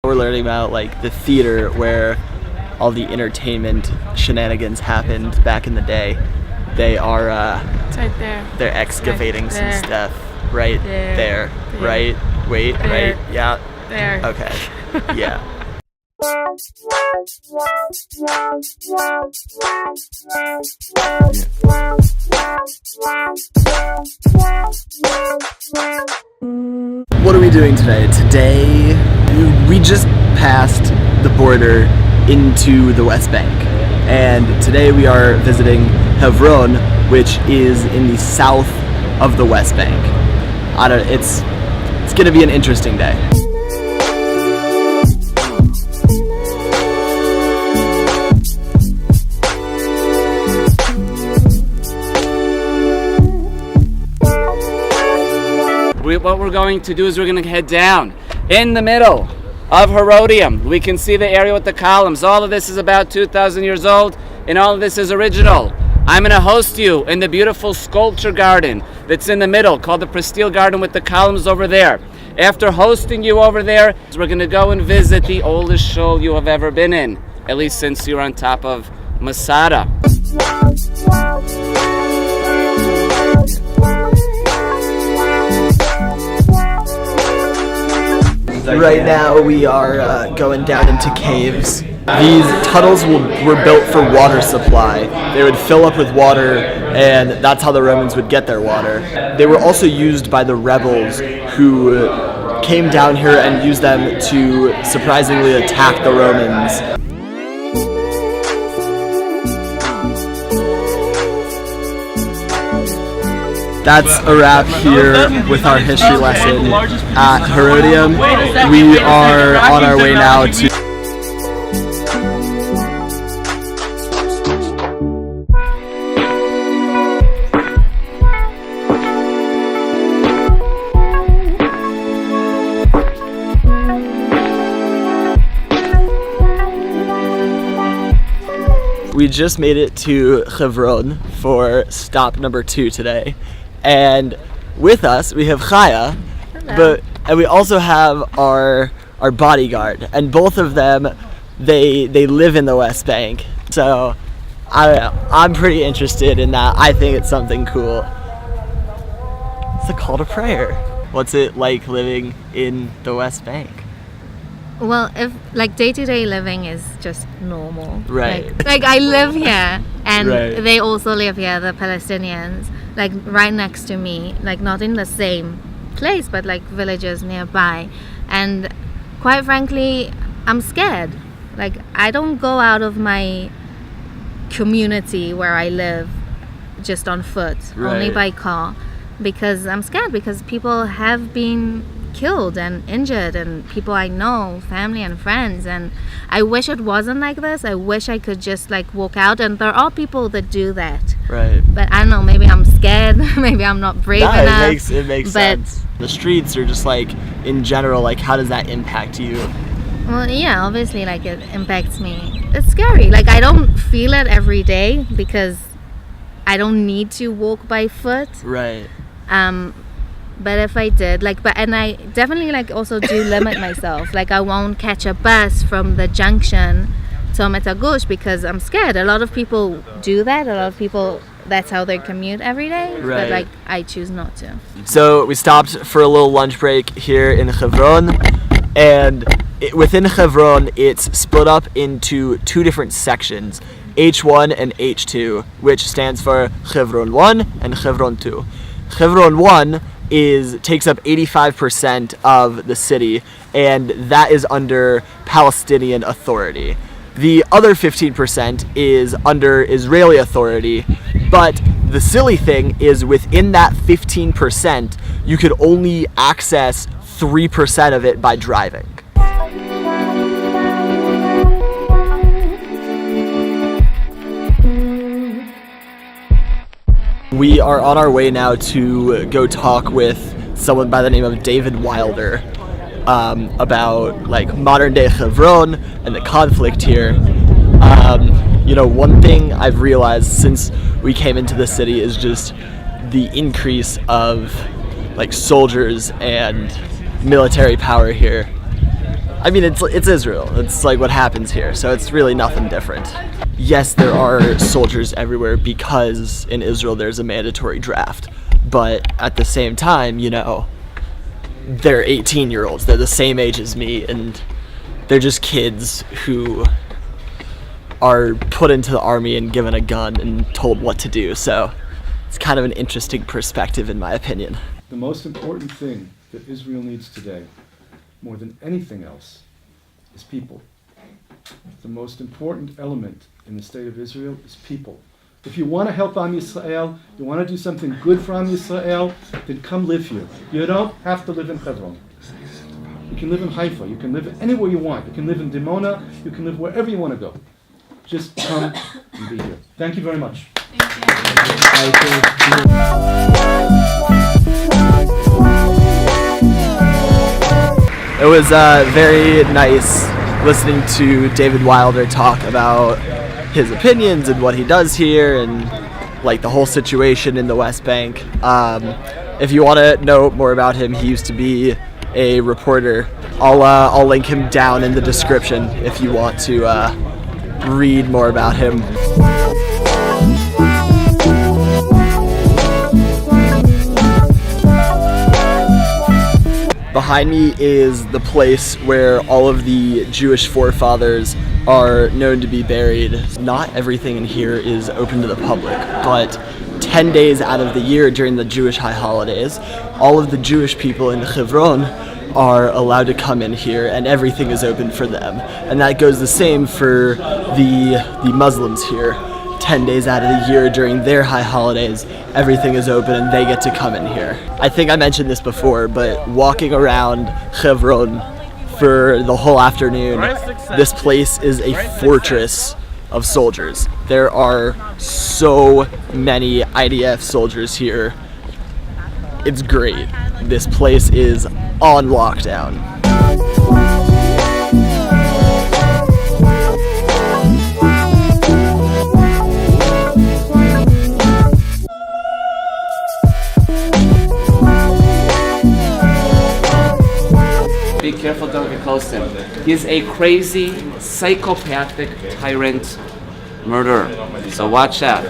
We're learning about like the theater where all the entertainment shenanigans happened back in the day. They are it's right there. They're excavating Right some there. stuff right there. Right? Wait, There. right? Yeah. There. Okay. Yeah. What are we doing today? Today, we just passed the border into the West Bank. And today we are visiting Hebron, which is in the south of the West Bank. It's gonna be an interesting day. What we're going to do is we're going to head down in the middle of Herodium. We can see the area with the columns. All of this is about 2,000 years old, and all of this is original. I'm going to host you in the beautiful sculpture garden that's in the middle, called the Prestile Garden with the columns over there. After hosting you over there, we're going to go and visit the oldest shul you have ever been in, at least since you're on top of Masada. Right now we are going down into caves. These tunnels were built for water supply. They would fill up with water, and that's how the Romans would get their water. They were also used by the rebels who came down here and used them to surprisingly attack the Romans. That's a wrap here with our history lesson at Herodium. We are on our way now to We just made it to Hebron for stop number 2 today. And with us we have Chaya, and we also have our bodyguard, and both of them they live in the West Bank. So I'm pretty interested in that. I think it's something cool. It's a call to prayer. What's it like living in the West Bank? Well, if like day-to-day living is just normal. Right. Like I live here, and Right. they also live here, the Palestinians, like right next to me, like not in the same place, but like villages nearby. And quite frankly, I'm scared. Like I don't go out of my community where I live just on foot, only Right. by car, because I'm scared, because people have been killed and injured, and people I know, family and friends, and I wish it wasn't like this. I wish I could just like walk out, and there are people that do that. Right. But I don't know, maybe I'm scared, maybe I'm not brave enough. It makes but, sense. The streets are just like, in general, like how does that impact you? Well, yeah, obviously like it impacts me. It's scary. Like I don't feel it every day because I don't need to walk by foot. Right. But if I did, and I definitely also do limit myself. Like I won't catch a bus from the junction to Metagush because I'm scared. A lot of people do that. A lot of people, that's how they commute every day. Right. But I choose not to. So we stopped for a little lunch break here in Hebron, and within Hebron, it's split up into 2 different sections, H1 and H2, which stands for Hebron 1 and Hebron 2. Hebron 1 takes up 85% of the city, and that is under Palestinian authority. The other 15% is under Israeli authority, but the silly thing is within that 15%, you could only access 3% of it by driving. We are on our way now to go talk with someone by the name of David Wilder about like modern day Hebron and the conflict here. One thing I've realized since we came into the city is just the increase of like soldiers and military power here. I mean, it's Israel. It's like what happens here, so it's really nothing different. Yes, there are soldiers everywhere because in Israel there's a mandatory draft, but at the same time, you know, they're 18-year-olds. They're the same age as me, and they're just kids who are put into the army and given a gun and told what to do. So it's kind of an interesting perspective, in my opinion. The most important thing that Israel needs today, more than anything else, is people. The most important element in the state of Israel is people. If you want to help Am Yisrael, you want to do something good for Am Yisrael, then come live here. You don't have to live in Hebron. You can live in Haifa. You can live anywhere you want. You can live in Dimona. You can live wherever you want to go. Just come and be here. Thank you very much. It was very nice listening to David Wilder talk about his opinions and what he does here and like the whole situation in the West Bank. If you want to know more about him, he used to be a reporter. I'll link him down in the description if you want to read more about him. Behind me is the place where all of the Jewish forefathers are known to be buried. Not everything in here is open to the public, but 10 days out of the year during the Jewish high holidays, all of the Jewish people in Hebron are allowed to come in here and everything is open for them. And that goes the same for the Muslims here. 10 days out of the year during their high holidays, everything is open and they get to come in here. I think I mentioned this before, but walking around Hebron for the whole afternoon, this place is a fortress of soldiers. There are so many IDF soldiers here. It's great. This place is on lockdown. Be careful, don't get close to him. He's a crazy, psychopathic tyrant murderer. So watch out.